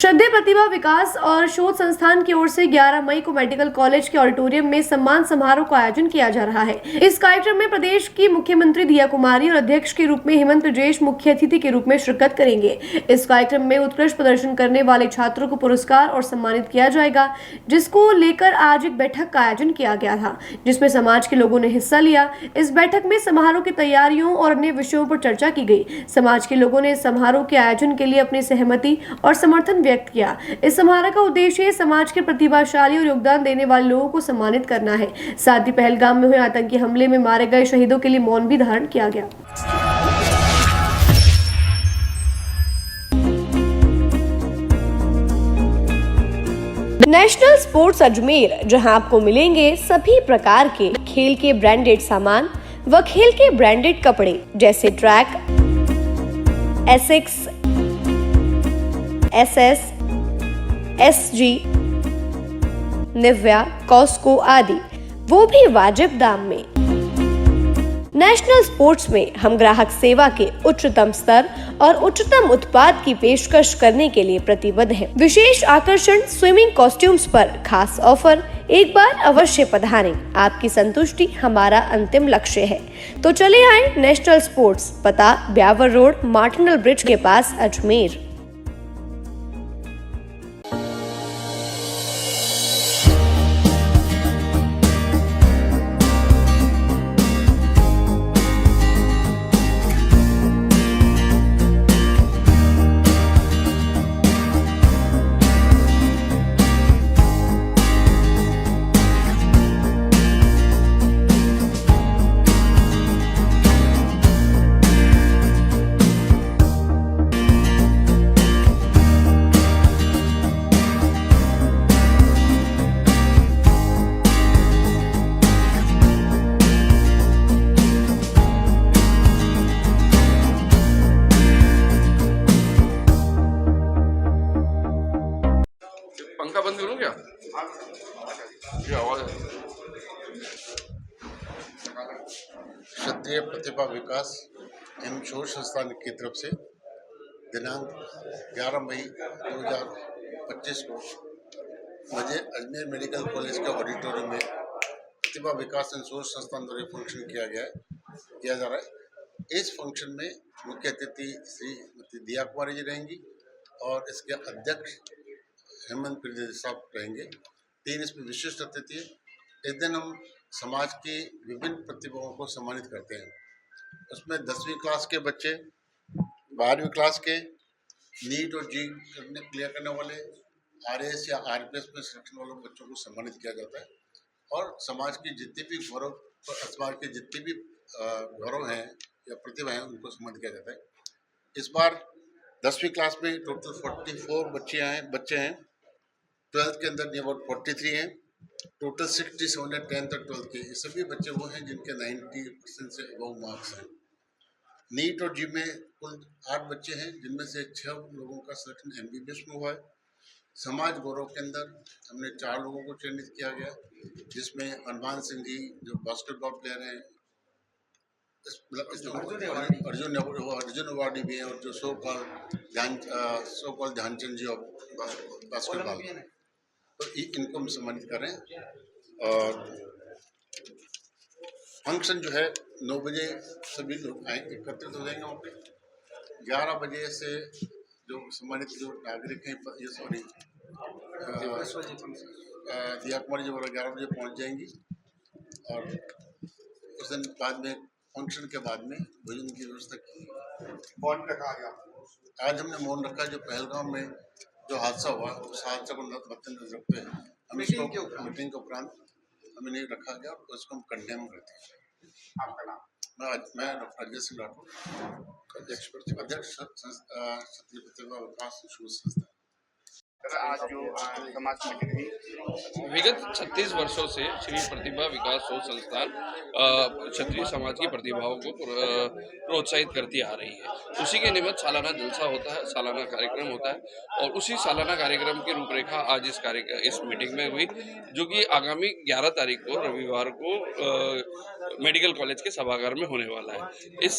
श्रद्धेय प्रतिभा विकास और शोध संस्थान की ओर से 11 मई को मेडिकल कॉलेज के ऑडिटोरियम में सम्मान समारोह का आयोजन किया जा रहा है। इस कार्यक्रम में प्रदेश की मुख्यमंत्री दिया कुमारी और अध्यक्ष के रूप में हेमंत ब्रजेश मुख्य अतिथि के रूप में शिरकत करेंगे। इस कार्यक्रम में उत्कृष्ट प्रदर्शन करने वाले छात्रों को पुरस्कार और सम्मानित किया जाएगा, जिसको लेकर आज एक बैठक का आयोजन किया गया था, जिसमें समाज के लोगों ने हिस्सा लिया। इस बैठक में समारोह की तैयारियों और अन्य विषयों पर चर्चा की गई। समाज के लोगों ने समारोह के आयोजन के लिए अपनी सहमति और समर्थन व्यक्त किया। इस समारोह का उद्देश्य समाज के प्रतिभाशाली और योगदान देने वाले लोगों को सम्मानित करना है। साथ ही पहलगाम में हुए आतंकी हमले में मारे गए शहीदों के लिए मौन भी धारण किया गया। नेशनल स्पोर्ट्स अजमेर, जहां आपको मिलेंगे सभी प्रकार के खेल के ब्रांडेड सामान व खेल के ब्रांडेड कपड़े जैसे track, Asics, SS, SG, Nivia, Cosco आदि, वो भी वाजिब दाम में। नेशनल स्पोर्ट्स में हम ग्राहक सेवा के उच्चतम स्तर और उच्चतम उत्पाद की पेशकश करने के लिए प्रतिबद्ध हैं। विशेष आकर्षण स्विमिंग कॉस्ट्यूम्स पर खास ऑफर। एक बार अवश्य पधारें, आपकी संतुष्टि हमारा अंतिम लक्ष्य है। तो चले आए नेशनल स्पोर्ट्स, पता ब्यावर रोड, मार्टिनल ब्रिज के पास, अजमेर। पंखा बंद करूं क्या? ये आवाज है। श्रद्धेय प्रतिभा विकास एवं शोध संस्थान की तरफ से दिनांक 11 मई 2025 को मुझे अजमेर मेडिकल कॉलेज के ऑडिटोरियम में प्रतिभा विकास एवं शोध संस्थान द्वारा फंक्शन किया जा रहा है। इस फंक्शन में मुख्य अतिथि श्री दिया कुमारी जी रहेंगी और इसके अध्यक्ष हेमंत ब्रजेश साहब रहेंगे। 3 इसमें विशिष्ट अतिथि हैं। इस दिन हम समाज की विभिन्न प्रतिभाओं को सम्मानित करते हैं। उसमें 10वीं क्लास के बच्चे, 12वीं क्लास के, नीट और जी क्लियर करने वाले, आरएएस या आरपीएस में सिलेक्शन वाले बच्चों को सम्मानित किया जाता है। और समाज की जितनी भी गौरव हैं या प्रतिभा हैं, उनको सम्मानित किया जाता है। इस बार 10वीं क्लास में टोटल 44 बच्चे हैं। 12th के अंदर अबाउट 43 हैं। टोटल 67 है 10th और 12th के। ये सभी बच्चे वो हैं जिनके 90% से अबव मार्क्स हैं। नीट और जी में कुल 8 बच्चे हैं, जिनमें से 6 लोगों का सिलेक्शन एमबीबीएस में हुआ है। समाज गौरव के अंदर हमने 4 लोगों को चयनित किया गया, जिसमें हनुमान सिंह जी जो बास्केटबॉल प्लेयर हैं, अर्जुन अवार्डी भी हैं, और जो सो कॉल ध्यानचंद जी और बास्केटबॉल, तो इनको हम सम्मानित कर रहे हैं। और फंक्शन जो है 9 बजे सभी लोग एकत्रित हो जाएंगे वहाँ पे। 11 बजे से जो सम्मानित जो नागरिक हैं, ये सॉरी दिया कुमारी जी वगैरह 11 बजे पहुँच जाएंगी। और उस दिन बाद में फंक्शन के बाद में भोजन की व्यवस्था की। मौन रखा आज हमने मौन रखा। जो पहलगाम में जो हादसा हुआ, उस हादसे को मद्देनजर रखते हैं हम इसको मीटिंग के उपरांत हमें नहीं रखा गया और उसको हम कंडेम करते हैं। आपका नाम? मैं डॉक्टर अजय सिंह राठौर, अध्यक्ष क्षत्रिय प्रतिभा विकास शोध संस्थान। आज जो समाज मीटिंग हुई, विगत 36 वर्षों से श्री प्रतिभा विकास शोध संस्थान क्षत्रिय समाज की प्रतिभाओं को प्रोत्साहित करती आ रही है। उसी के निमित्त सालाना जलसा होता है, सालाना कार्यक्रम होता है, और उसी सालाना कार्यक्रम की रूपरेखा आज इस मीटिंग में हुई, जो कि आगामी 11 तारीख को रविवार को मेडिकल कॉलेज के सभागार में होने वाला है। इस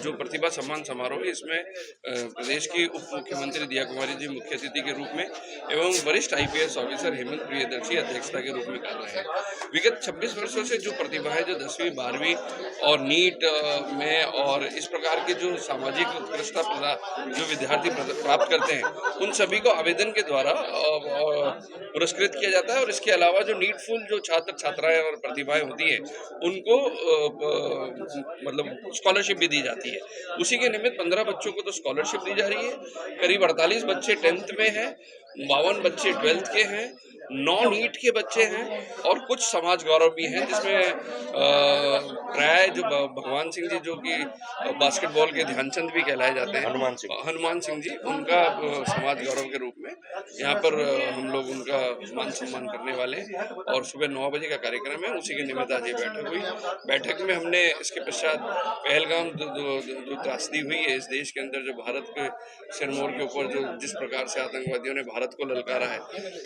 जो प्रतिभा सम्मान समारोह है, इसमें प्रदेश की उप मुख्यमंत्री दिया कुमारी जी मुख्य अतिथि के रूप में एवं वरिष्ठ IPS ऑफिसर हेमंत प्रियदर्शी अध्यक्षता के रूप में कर रहे हैं। विगत 26 वर्षों से जो प्रतिभाएं जो 10वीं 12वीं और नीट में और इस प्रकार के जो सामाजिक उत्कृष्टता जो विद्यार्थी प्राप्त करते हैं, उन सभी को आवेदन के द्वारा पुरस्कृत किया जाता है। और इसके अलावा जो नीटफुल जो छात्र छात्राएं और प्रतिभाएं होती हैं, उनको मतलब स्कॉलरशिप भी दी जाती है। उसी के निमित्त 15 बच्चों को तो स्कॉलरशिप दी जा रही है, करीब 48 बच्चे 10th में हैं, 52 बच्चे 12th के हैं, 9 नीट के बच्चे हैं और कुछ समाज गौरव भी हैं, जिसमें प्राय जो भगवान सिंह जी जो कि बास्केटबॉल के ध्यानचंद भी कहलाए जाते हैं, हनुमान सिंह जी, उनका समाज गौरव के रूप में यहाँ पर हम लोग उनका मान सम्मान करने वाले हैं। और सुबह 9 बजे का कार्यक्रम है, उसी के निमित्त आज ये बैठक हुई। बैठक में हमने इसके पश्चात पहलगाम जो त्रासदी हुई है इस देश के अंदर, जो भारत के सिरमौर के ऊपर जो जिस प्रकार से आतंकवादियों ने भारत को ललकारा है,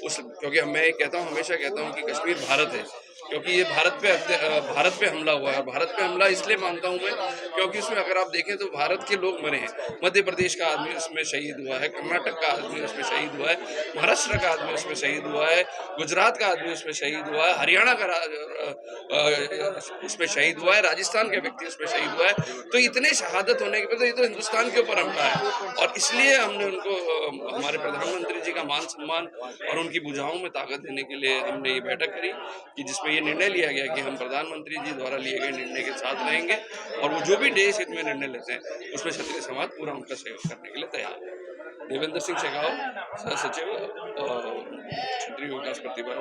उस क्योंकि मैं कहता हूँ, हमेशा कहता हूँ कि कश्मीर भारत है, क्योंकि ये भारत पे हमला हुआ है। भारत पे हमला इसलिए मानता हूँ मैं, क्योंकि इसमें अगर आप देखें तो भारत के लोग मरे हैं। मध्य प्रदेश का आदमी उसमें शहीद हुआ है, कर्नाटक का आदमी उसमें शहीद हुआ है, महाराष्ट्र का आदमी उसमें शहीद हुआ है, गुजरात का आदमी उसमें शहीद हुआ है, हरियाणा का उसमें शहीद हुआ है, राजस्थान का व्यक्ति उसमें शहीद हुआ है। तो इतने शहादत होने के बाद ये तो हिंदुस्तान के ऊपर हमला है, और इसलिए हमने उनको हमारे प्रधानमंत्री जी का मान सम्मान और उनकी भुजाओं में ताकत देने के लिए हमने ये बैठक करी, कि जिसमें ये निर्णय लिया गया कि हम प्रधानमंत्री जी द्वारा लिए गए निर्णय के साथ रहेंगे, और वो जो भी देश हित में निर्णय लेते हैं उसमें क्षत्रिय समाज पूरा उनका सहयोग करने के लिए तैयार है। देवेंद्र सिंह शेखावत, सह सचिव, क्षत्रिय विकास प्रतिभा।